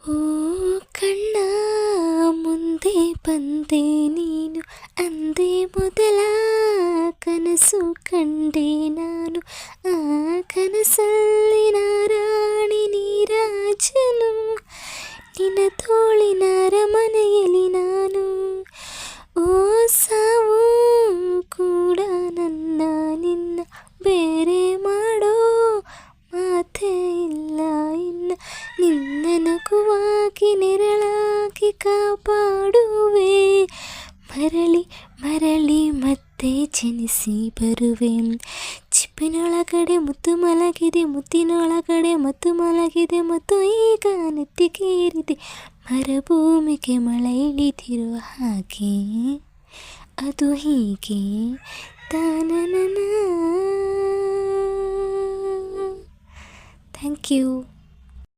ಓ ಕಣ್ಣ ಮುಂದೆ ಬಂದೆ ನೀನು ಅಂದೇ ಮೊದಲ ಕನಸು ಕಂಡೆ ನಾನು. ಆ ಕನಸಲ್ಲಿ ರಾಣಿ ನೀರಾಜನು, ನಿನ್ನ ತೋಳಿನ ಅರಮನೆಯಲ್ಲಿ ನಾನು. ಓ ಸಾವು ಕೂಡ ನನ್ನ ನಿನ್ನ ಬೇರೆ ಮಾಡೋ ಮಾತೇ ಇಲ್ಲ ಇನ್ನು. ನಿನ್ನ ನಗುವಾಗಿ ನೆರಳಾಗಿ ಕಾಪಾಡುವೆ, ಮರಳಿ ಮರಳಿ ಮತ್ತೆ ಜನಿಸಿ ಬರುವೆ. ಚಿಪ್ಪಿನೊಳಗಡೆ ಮುತ್ತು ಮಲಗಿದೆ, ಮುತ್ತಿನೊಳಗಡೆ ಮತ್ತು ಮಲಗಿದೆ, ಮತ್ತು ಈಗ ನೆತ್ತಿಗೇರಿದೆ. ಮರುಭೂಮಿಗೆ ಮಳೆ ಇಳಿದಿರುವ ಹಾಗೆ ಅದು ಹೀಗೆ ತಾನನ. Thank you.